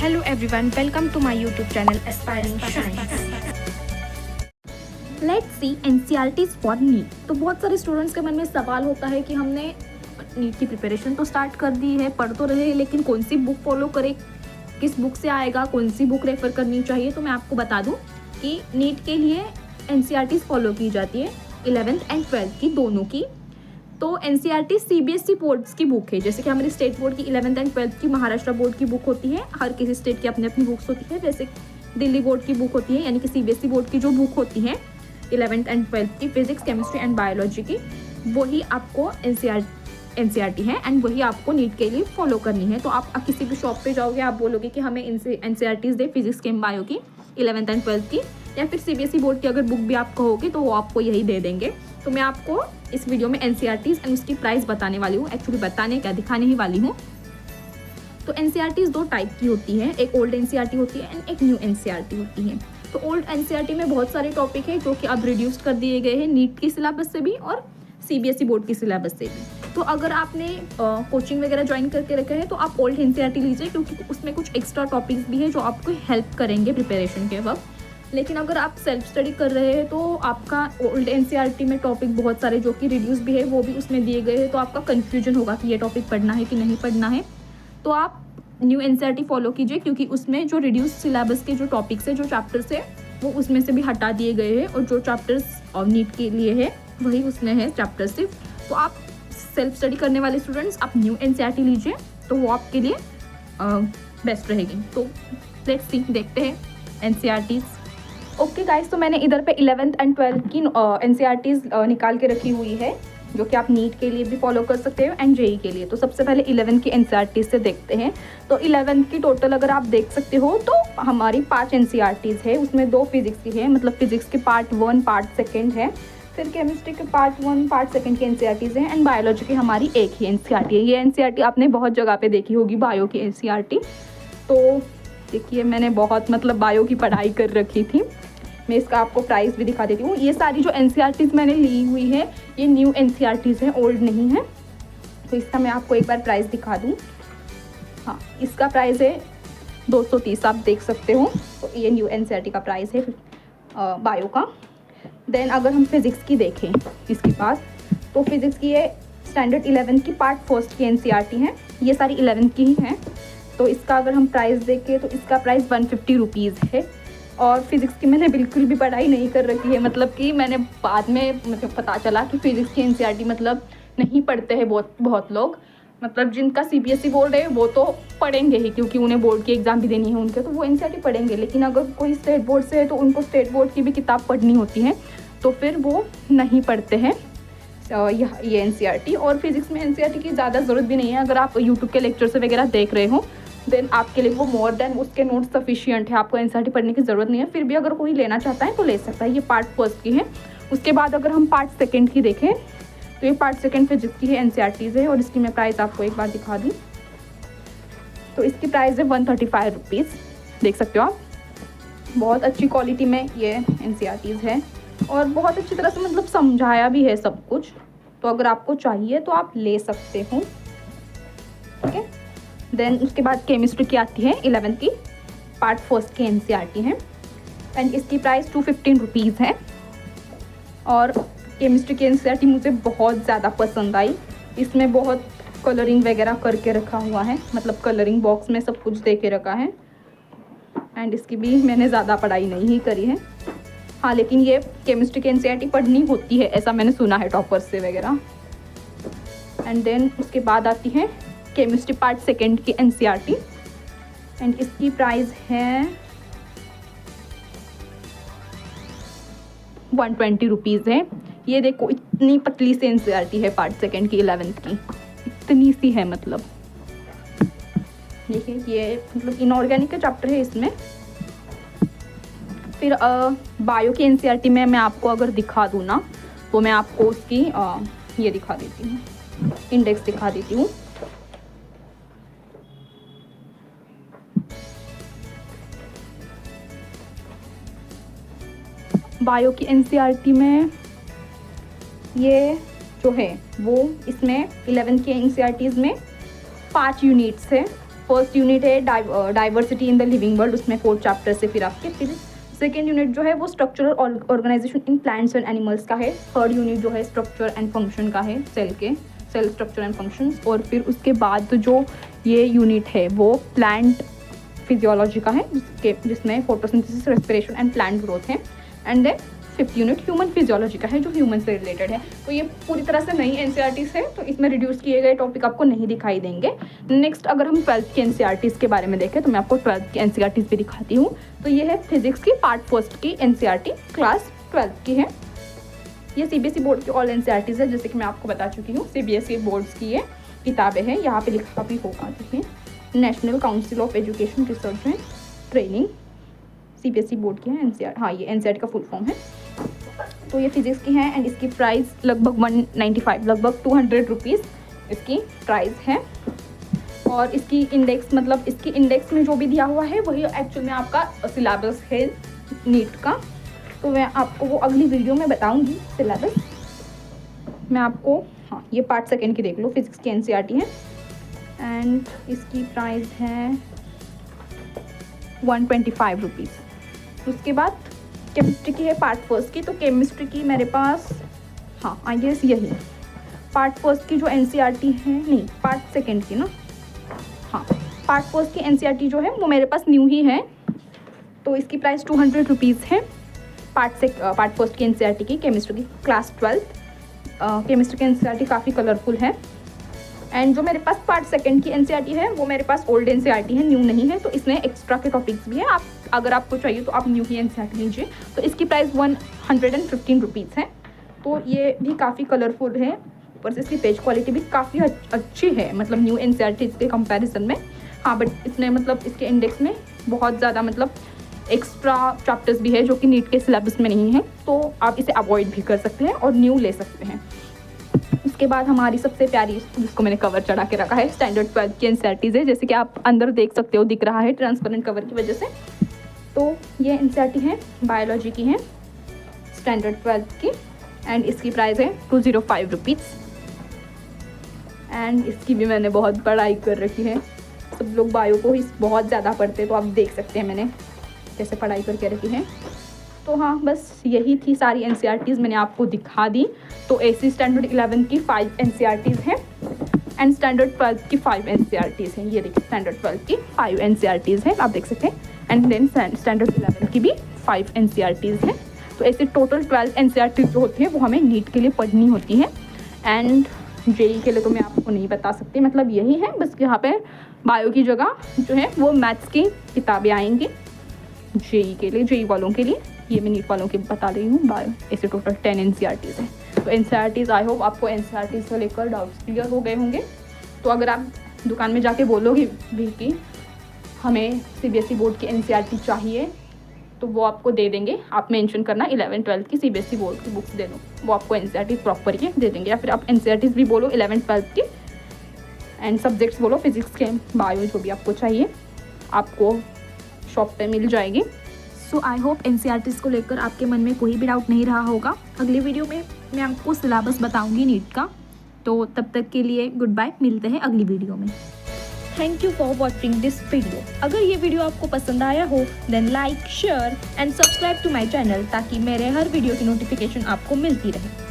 Hello everyone, welcome to my YouTube channel Aspiring Shines. Let's see NCERTs for NEET. तो बहुत सारे students के मन में सवाल होता है कि हमने नीट की प्रिपरेशन तो स्टार्ट कर दी है, पढ़ तो रहे, लेकिन कौन सी बुक फॉलो करें, किस बुक से आएगा, कौन सी बुक रेफर करनी चाहिए। तो मैं आपको बता दूं कि नीट के लिए एनसीईआरटीज़ फॉलो की जाती है 11th एंड 12th की दोनों की। तो एनसीईआरटी सीबीएसई बोर्ड्स की बुक है, जैसे कि हमारी स्टेट बोर्ड की 11th एंड 12th की महाराष्ट्र बोर्ड की बुक होती है। हर किसी स्टेट की अपनी अपनी बुक्स होती है, जैसे दिल्ली बोर्ड की बुक होती है, यानी कि सीबीएसई बोर्ड की जो बुक होती है 11th एंड 12th की फिजिक्स, केमिस्ट्री एंड बायोलॉजी की, वही आपको एनसीईआरटी है एंड वही आपको नीट के लिए फॉलो करनी है। तो आप किसी भी शॉप पे जाओगे, आप बोलोगे कि हमें एनसीईआरटीज़ दे फिजिक्स, केम, बायो की 11th एंड 12th की, या फिर सीबीएसई बोर्ड की अगर बुक भी आप कहोगे तो वो आपको यही दे देंगे। तो मैं आपको इस वीडियो में एनसीईआरटीज़ एंड उसकी प्राइस बताने वाली हूँ, एक्चुअली बताने क्या, दिखाने ही वाली हूँ। तो एनसीईआरटीज़ दो टाइप की होती है, एक ओल्ड एनसीईआरटी होती है एंड एक न्यू एनसीईआरटी होती है। तो ओल्ड एनसीईआरटी में बहुत सारे टॉपिक है जो कि अब रिड्यूस्ड कर दिए गए हैं नीट की सिलेबस से भी और सीबीएसई बोर्ड की सिलेबस से भी। तो अगर आपने कोचिंग वगैरह ज्वाइन करके रखे हैं तो आप ओल्ड एनसीईआरटी लीजिए, क्योंकि उसमें कुछ एक्स्ट्रा टॉपिक्स भी है जो आपको हेल्प करेंगे प्रिपरेशन के वक्त। लेकिन अगर आप सेल्फ स्टडी कर रहे हैं तो आपका ओल्ड एनसीईआरटी में टॉपिक बहुत सारे जो कि रिड्यूस भी है वो भी उसमें दिए गए हैं, तो आपका कन्फ्यूजन होगा कि ये टॉपिक पढ़ना है कि नहीं पढ़ना है। तो आप न्यू एनसीईआरटी फॉलो कीजिए, क्योंकि उसमें जो रिड्यूस सिलेबस के जो टॉपिक्स है, जो चैप्टर्स है, वो उसमें से भी हटा दिए गए हैं, और जो चैप्टर्स और नीट के लिए है वही उसमें है चैप्टर सिर्फ। तो आप सेल्फ स्टडी करने वाले स्टूडेंट्स आप न्यू एनसीईआरटी लीजिए, तो वो आपके लिए बेस्ट रहेगी। तो लेट्स सी, देखते हैं एनसीईआरटीज़। ओके गाइस, तो मैंने इधर पे 11th एंड 12th की एनसीईआरटीज़ निकाल के रखी हुई है, जो कि आप नीट के लिए भी फॉलो कर सकते हो एंड जेई के लिए। तो सबसे पहले 11th की एनसीईआरटीज़ से देखते हैं। तो 11th की टोटल अगर आप देख सकते हो तो हमारी 5 एनसीईआरटीज़ है, उसमें 2 फिजिक्स की है, मतलब फिजिक्स के पार्ट 1 पार्ट 2 है, फिर केमिस्ट्री के पार्ट 1 पार्ट 2 की एनसीईआरटीज़ हैं, एंड बायोलॉजी की हमारी एक ही एनसीईआरटी है। ये एनसीईआरटी आपने बहुत जगह पे देखी होगी, बायो की एनसीईआरटी। तो देखिए, मैंने बहुत बायो की पढ़ाई कर रखी थी। मैं इसका आपको प्राइस भी दिखा देती हूँ। ये सारी जो एनसीईआरटीज़ मैंने ली हुई है ये न्यू एनसीईआरटीज़ हैं, ओल्ड नहीं है। तो इसका मैं आपको एक बार प्राइस दिखा दूँ। हाँ, इसका प्राइस है 230, आप देख सकते हो। तो ये न्यू एनसीईआरटी का प्राइस है बायो का। देन अगर हम फिज़िक्स की देखें इसके पास, तो फिज़िक्स की ये स्टैंडर्ड 11th की पार्ट 1 की एनसीईआरटी है, ये सारी 11th की ही हैं। तो इसका अगर हम प्राइस देखें तो इसका प्राइस 150 रुपीज़ है। और फिज़िक्स की मैंने बिल्कुल भी पढ़ाई नहीं कर रखी है, मतलब कि मैंने बाद में पता चला कि फ़िज़िक्स की एनसीईआरटी नहीं पढ़ते हैं बहुत लोग, जिनका सीबीएसई बोर्ड है वो तो पढ़ेंगे ही, क्योंकि उन्हें बोर्ड की एग्ज़ाम भी देनी है उनके, तो वो एनसीईआरटी पढ़ेंगे। लेकिन अगर कोई स्टेट बोर्ड से है तो उनको स्टेट बोर्ड की भी किताब पढ़नी होती है, तो फिर वो नहीं पढ़ते हैं ये एनसीईआरटी। और फिज़िक्स में एनसीईआरटी की ज़्यादा ज़रूरत भी नहीं है, अगर आप यूट्यूब के लेक्चर्स वगैरह देख रहे हो देन आपके लिए वो मोर देन उसके नोट्स सफिशिएंट है, आपको एनसीईआरटी पढ़ने की ज़रूरत नहीं है। फिर भी अगर कोई लेना चाहता है तो ले सकता है। ये पार्ट 1 की है। उसके बाद अगर हम पार्ट 2 की देखें तो ये पार्ट 2 फिजिक्स की है एनसीईआरटीज़ है, और इसकी मैं प्राइस आपको एक बार दिखा दूँ। तो इसकी प्राइस है 135 रुपीज़, देख सकते हो आप। बहुत अच्छी क्वालिटी में ये एनसीईआरटीज़ है और बहुत अच्छी तरह से समझाया भी है सब कुछ। तो अगर आपको चाहिए तो आप ले सकते हो, ठीक है। देन उसके बाद केमिस्ट्री की आती है 11th की पार्ट 1 की एनसीईआरटी है, एंड इसकी प्राइस 215 रुपीज़ है। और केमिस्ट्री की एनसीईआरटी मुझे बहुत ज़्यादा पसंद आई। इसमें बहुत कलरिंग वगैरह करके रखा हुआ है, कलरिंग बॉक्स में सब कुछ दे के रखा है। एंड इसकी भी मैंने ज़्यादा पढ़ाई नहीं करी है, हाँ, लेकिन ये केमिस्ट्री की एनसीईआरटी पढ़नी होती है, ऐसा मैंने सुना है टॉपर्स से वगैरह। एंड देन उसके बाद आती है केमिस्ट्री पार्ट 2 की एनसीईआरटी, एंड इसकी प्राइस है 120 रुपीज़ है। ये देखो, इतनी पतली सी एनसीईआरटी है पार्ट 2 की 11th की, इतनी सी है। देखिए, ये इनऑर्गेनिक का चैप्टर है इसमें। फिर बायो की एनसीईआरटी में मैं आपको अगर दिखा दूँ ना, तो मैं आपको उसकी ये दिखा देती हूँ, इंडेक्स दिखा देती हूँ। बायो की एनसीईआरटी में ये जो है वो, इसमें 11th की एनसीईआरटीज़ में 5 यूनिट्स है फर्स्ट यूनिट है diversity in the living world, उसमें 4 चैप्टर से फिर आपके। फिर सेकेंड यूनिट जो है वो structural organisation in plants and animals का है। थर्ड यूनिट जो है स्ट्रक्चर एंड फंक्शन का है, सेल स्ट्रक्चर एंड फंक्शंस। और फिर उसके बाद तो जो ये यूनिट है वो प्लांट फिजियोलॉजी का है, जिसमें photosynthesis, respiration and plant growth है। And then fifth unit human physiology का है, जो ह्यूमन से रिलेटेड है। तो ये पूरी तरह से नई एनसीईआरटीज़ है, तो इसमें रिड्यूस किए गए टॉपिक आपको नहीं दिखाई देंगे। नेक्स्ट अगर हम 12th की एनसीईआरटीज़ के बारे में देखें तो मैं आपको 12th की एनसीईआरटीज़ भी दिखाती हूँ। तो ये है फिजिक्स की पार्ट फर्स्ट की एनसीईआरटी, क्लास 12th की है। ये सीबीएसई बोर्ड की ऑल एनसीईआरटीज़ है, जैसे कि मैं आपको बता चुकी हूँ। सीबीएसई बोर्ड्स की ये किताबें हैं, यहाँ पे लिखा भी होगा, देखिए national council of education research and training, CBSE board की है एनसीईआरटी। हाँ, ये एनसीईआरटी का फुल फॉर्म है। तो ये फिजिक्स की है एंड इसकी प्राइस लगभग 195, लगभग 200 रुपीज़ इसकी प्राइस है। और इसकी इंडेक्स, मतलब इसकी इंडेक्स में जो भी दिया हुआ है वही एक्चुअल में आपका सिलेबस है नीट का। तो मैं आपको वो अगली वीडियो में बताऊंगी सिलेबस। मैं आपको, हाँ, ये पार्ट सेकेंड की देख लो, फिजिक्स की एनसीईआरटी है एंड इसकी प्राइस है 125 रुपीज़। उसके बाद केमिस्ट्री की है पार्ट फर्स्ट की। तो केमिस्ट्री की मेरे पास, हाँ, आई गेस यही पार्ट फर्स्ट की जो एनसीईआरटी है, नहीं पार्ट सेकेंड की ना, हाँ, पार्ट फर्स्ट की एनसीईआरटी जो है वो मेरे पास न्यू ही है। तो इसकी प्राइस 200 रुपीज़ है। पार्ट फर्स्ट की एनसीईआरटी की, केमिस्ट्री की क्लास 12 केमिस्ट्री की एनसीईआरटी काफ़ी कलरफुल है। एंड जो मेरे पास पार्ट सेकंड की एनसीईआरटी है वो मेरे पास ओल्ड एनसीईआरटी है, न्यू नहीं है। तो इसमें एक्स्ट्रा के टॉपिक्स भी हैं, आप अगर आपको चाहिए तो आप न्यू ही एनसीईआरटी लीजिए। तो इसकी प्राइस 115 रुपीज़ है। तो ये भी काफ़ी कलरफुल है, ऊपर से इसकी पेज क्वालिटी भी काफ़ी अच्छी है, मतलब न्यू एनसीईआरटी के कंपैरिजन में। हाँ, बट इसमें मतलब इसके इंडेक्स में बहुत ज़्यादा मतलब एक्स्ट्रा चैप्टर्स भी है जो कि नीट के सिलेबस में नहीं है, तो आप इसे अवॉइड भी कर सकते हैं और न्यू ले सकते हैं। उसके बाद हमारी सबसे प्यारी, जिसको मैंने कवर चढ़ा के रखा है, स्टैंडर्ड 12 की एनसीईआरटीज़ है, जैसे कि आप अंदर देख सकते हो, दिख रहा है ट्रांसपेरेंट कवर की वजह से। तो ये एनसीईआरटी है, बायोलॉजी की है, स्टैंडर्ड 12 की एंड इसकी प्राइस है 205 रुपीज़। एंड इसकी भी मैंने बहुत पढ़ाई कर रखी है, सब लोग बायो को ही बहुत ज़्यादा पढ़ते हैं, तो आप देख सकते हैं मैंने कैसे पढ़ाई करके रखी है। तो हाँ, बस यही थी सारी एनसीईआरटीज़, मैंने आपको दिखा दी। तो एसी स्टैंडर्ड 11 की 5 एनसीईआरटीज़ हैं एंड स्टैंडर्ड 12 की 5 एनसीईआरटीज़ हैं। ये देखिए स्टैंडर्ड 12 की 5 एनसीईआरटीज़ हैं, आप देख सकते हैं। एंड देन स्टैंडर्ड 11 की भी 5 एनसीईआरटीज़ हैं। तो ऐसे टोटल 12 एनसीईआरटीज़ जो होती है वो हमें नीट के लिए पढ़नी होती है। एंड जेई के लिए तो मैं आपको नहीं बता सकती, मतलब यही है बस, यहाँ पे बायो की जगह जो है वो मैथ्स की किताबें आएंगी जेई के लिए, जेई वालों के लिए। ये मैं नीट वालों की बता रही हूँ बायो। ऐसे टोटल 10 एनसीईआरटीज़ हैं। तो एनसीईआरटीज़, आई होप आपको एनसीईआरटीज़ को लेकर डाउट्स क्लियर हो गए होंगे। तो अगर आप दुकान में जाके बोलोगे भी कि हमें सीबीएसई बोर्ड की एनसीईआरटी चाहिए, तो वो आपको दे देंगे। आप मेंशन करना 11 12 की सीबीएसई बोर्ड की बुक्स दे दो, वो आपको एनसीईआरटी प्रॉपर के दे देंगे। या फिर आप एनसीईआरटीज़ भी बोलो 11 12 की एंड सब्जेक्ट्स बोलो फिजिक्स के, बायो, जो भी आपको चाहिए आपको शॉप पे मिल जाएगी। सो आई होप एनसीईआरटीज़ को लेकर आपके मन में कोई भी डाउट नहीं रहा होगा। अगली वीडियो में मैं आपको सिलेबस बताऊंगी नीट का। तो तब तक के लिए गुड बाय, मिलते हैं अगली वीडियो में। Thank you for watching this video. अगर ये वीडियो आपको पसंद आया हो then like, share and subscribe to my channel, ताकि मेरे हर वीडियो की नोटिफिकेशन आपको मिलती रहे।